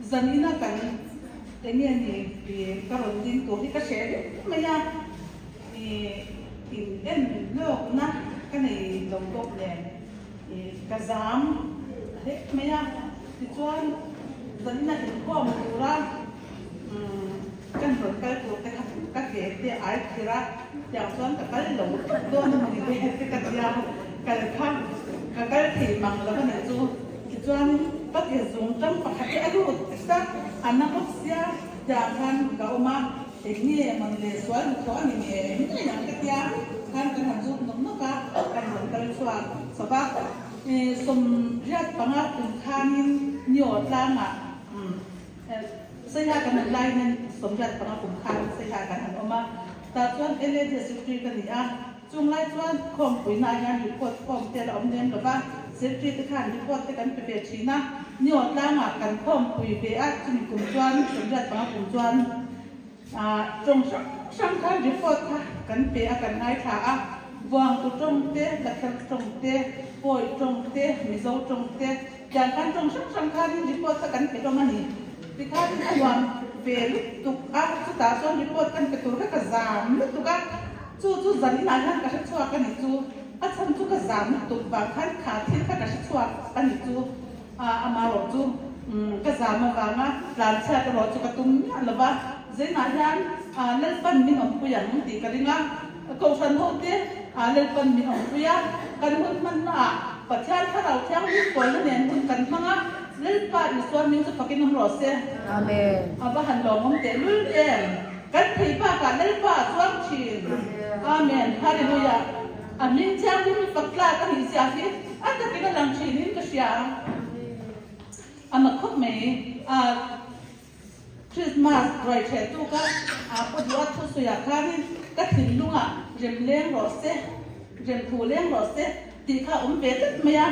zanina kan tenia ni karon din to hi ka share maya in en lok na kanai lom tok le kazam he maya ti chuan zanina in khom tura kan ron kal to ka ke te ai khira ya chuan ka kal lo do na ni be te ka ya kal kham ka kal thi mang la kan chu chuan ka ke zung tam pa kha alu sa anak sia jangan kau mah ini mengenai soal ini yang ketiga kan harus nomnoka kan kalau soal sebab sumjat pangat kanin nyot lama saya akan lain sumjat pangat kan saya akan oma tapi ele secretary kan dia jumlah tuan kompui nanya report kompui omnen lepas secretary kan report kan PPC na nyot lama kan kompui beat cumi kumpuan sumjat pangat kumpuan trong sang kan report kan pe akan naik tha wang tu trong te lakal trong te poi trong te mizo trong te jangan trong sang kan report kan pe trong ni pikan wang pe tu kita so report kan pe tu ka zam tu ka chu zani na kan ka chua kan ni chu asan chu ka zam tu ba kan kha thil ka ka chua kan ni chu amaro chu ka zam ba nga lan cha ka ro chu ka tum la ba zai na yan lel pan min om pu yang ti ka ringa ko san ho te lel pan min om pu ya kan hun man na pa cha tha rau chang hu ko le nen hun kan manga lel pa i suan min chu pakin om ro se amen aba han lo mom te lul em kan thei pa ka lel pa suan chin amen hallelujah amin chang min pakla ka hi sia hi ata ki lang chin in ka sia ama khop me Christmas rồi trẻ tu ka có điều thu suya khani ka thin lunga rem leng ro se rem thu leng ro se ti kha ve tat maya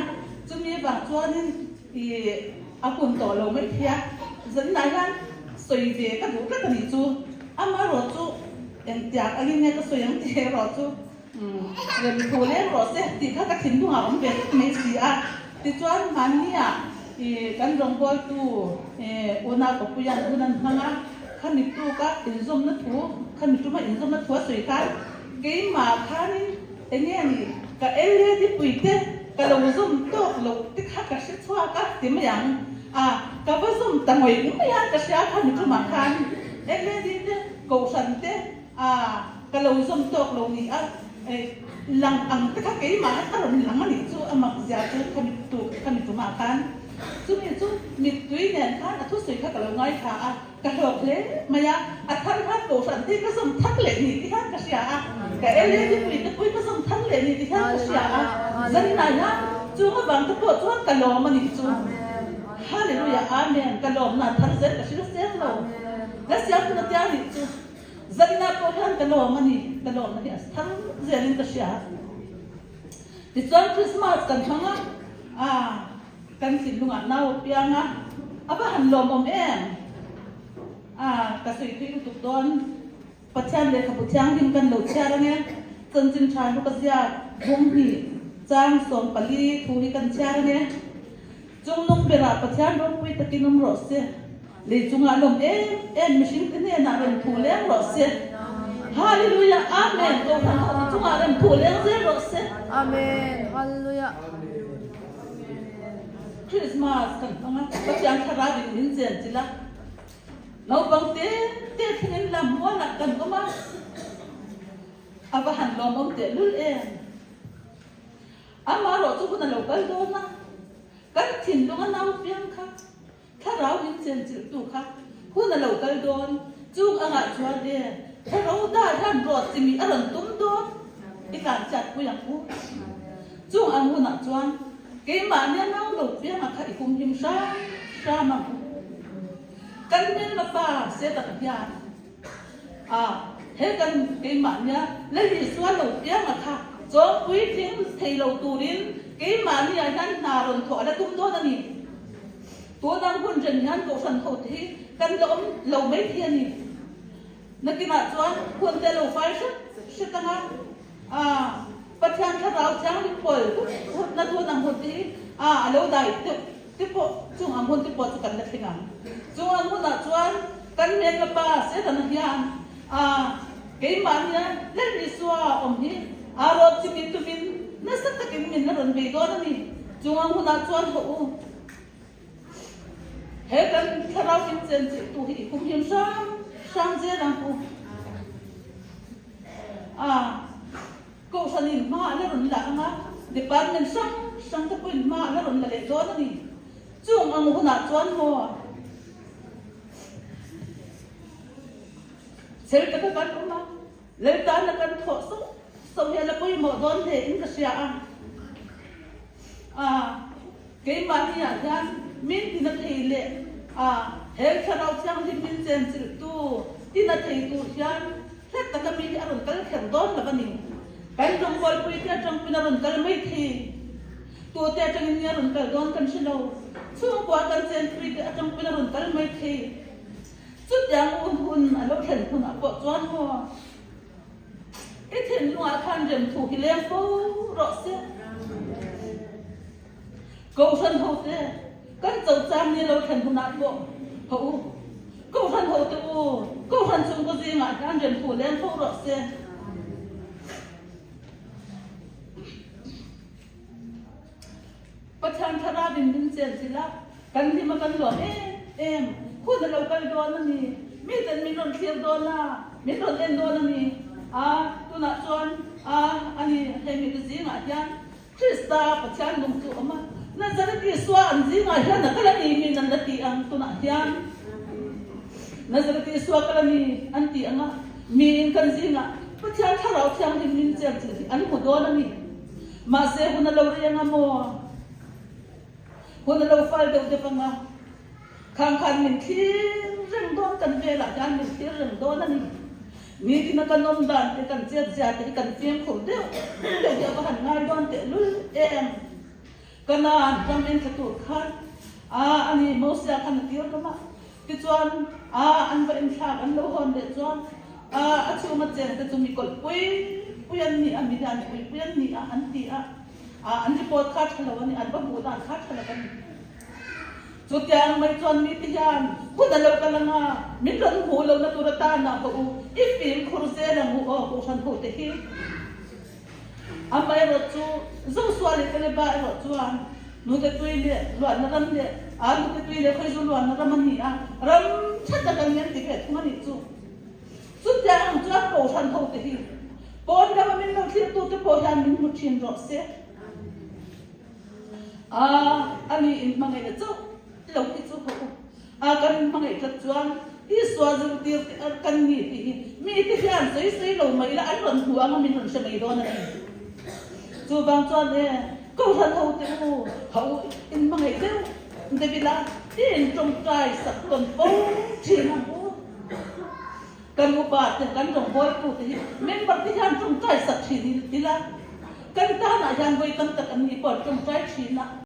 chumi ba chuanin apun to lo mai thia zan na yan soi ve ka du ka ni chu ama ro chu en tia ani ne ka soyang ti ro chu rem thu leng ro se ti kha ka thin lunga ve tat mai si ti chuan mania kan rong bol tu ona ko puyan unan hanga khani tu ka inzom na thu khani tu ma inzom na thu soi ka ke ma khani enge ni ka ele di puite ka lo zum to lo ti kha ka shi chwa ka ti ma yang ka ba zum ta ngoi ma ya ka sha khani tu ma khan ele di te ko san te ka lo zum to lo ni lang ang ta ka ke ma ka lo lang ani chu ama ja chu khani tu ma khan Sumi tu mit tui nen kan atu sui ka kalau ngai ka ka hok le maya athan ha ko san ti ka som thak le ni ti han ka sia ka ele ti pui ka pui ka som thak le ni ti han ka sia zan na ya chu ma bang ta po chu ka lo ma ni chu hallelujah amen ka lo na thar zer ka sia sia lo na sia ku na tia ni chu zan na ko han ka lo ma ni thar zer ni ka sia ti chuan Christmas kan thanga kan sin lunga nau pianga aba han lom om em ka sui thi tu don pachan le khapu chang dim kan lo cha ra ne chen chin than lu ka sia bum hi chang som pali thu hi kan cha ra ne chung nong bera pachan ro pui takinum ro se le chunga lom em machine kne na ren thu le ro se hallelujah amen ko han chunga ren thu le ro se amen hallelujah Christmas kan tanga pasyang khara din zen sila no bang te thinin lam mo na kan oma abahan lo mom te lul ama ro chu kun lo kal do na kan thin do na nau piang kha khara din zen sil tu kha kun lo kal don chu anga chwa de khara da ran ro simi aran tum do ikan chat ku yang ku chu amu na chuan cái mà nên nấu đầu tiên là khai cùng him sa mà căn nên là ba sẽ đặt nhà hết căn cái mà nhá lấy đi xóa đầu tiên là khai cho quý tiếng thầy đầu tù đến cái mà như là nan nà rồi thọ đã tung đó nè tôi đang quân trần nan cổ phần thổ thì căn lẩu mấy thiên nè nó cái mà cho quân tê lẩu phái sức tăng Pachan ka rau chang ni pol na tu nang hoti lo dai ti po chung am hon ti po chu kan la thinga chuan huna chuan kan men la pa se tan hian ke man ya le ni suwa om hi aro chimin tumin na sa takin min na ron be do na ni chuan huna chuan ho he kan tharau in chen chi tu hi kum him sam je nang ku ko sanin ma na ron la nga department sang ta pun ma na ron la le do na ni chung ang huna chuan mo sel ka kan uma le ta na kan tho so ya la pui mo don he in ka sia ke ma ni ya yan min tin thei le he kharau chang din min chen sil tu tin thei tu hian thet ta ka mi aron kal khem don la bani kan jong bol pui ta jong pin aron kal mai thi tu te chang ni aron kal don kan silo chu kwa kan chen pui ta jong pin aron kal mai thi chút yang hun alo khen hun apo chuan ho ithin nuwa khan rem thu hi lem po ro se ko san ho te kan chau cham ni lo khen hun apo ho ko san ho te ko san chung ko ji nga khan rem thu lem po ro se pathan thara bin bin chen sila kan ni ma kan lo em hun lo kal do na ni mi ten mi ron thiam do na mi ron en do na ni tu na chuan ani he mi te ji nga hian krista pathan dum tu ama na zara ti swa an ji nga hian na kala ni mi nan da ti ang tu na hian na zara ti swa kala ni an ti anga mi in kan ji nga pathan tharau thiam din min chen chi an mu do na ni ma se hun lo ri nga mo hun lo fal de de panga khang khan min thi reng don kan ve la jan min thi reng don ani mi tin kan nom dan te kan chet ja te kan fiem khur de de ja ba han ngai don te lul em kana jam en thatu khan ani mo sia kan ti ka ma ti chuan an ba in thak an lo hon de chuan a chu ma chen te chu mi kol pui an ni ami dan pui an ni an ti an report khat khalo ani an ba bu dan khat khalo kan so tiang mai chuan mi ti hian hun lo ka langa min ron hu lo na turata na ko if film khurse na mu ko san ho te hi amai ro chu zo swali kale ba ro chuan nu te tuile luan na ram le nu te tuile khoi zo luan na ram ni ram chata kan yan ti ke thuma ni chu so tiang chuan ko san ho te hi pon da min lo thir tu te po hian min mu chin ro se ani in mangai na chu lo ki chu ho kan mangai ka chuan hi swa zu tir kan ni ti mi ti hian sei lo mai la an ron huang min ron se mai do na chu bang chuan e ko han ho te ho in mangai deu de bila in trong trai sak kon po chi na bo kan u ba te kan rong boy tu ti men ba ti hian trong trai sak chi ni ti la kan ta na hian voi kan ta kan ni po trong trai chi na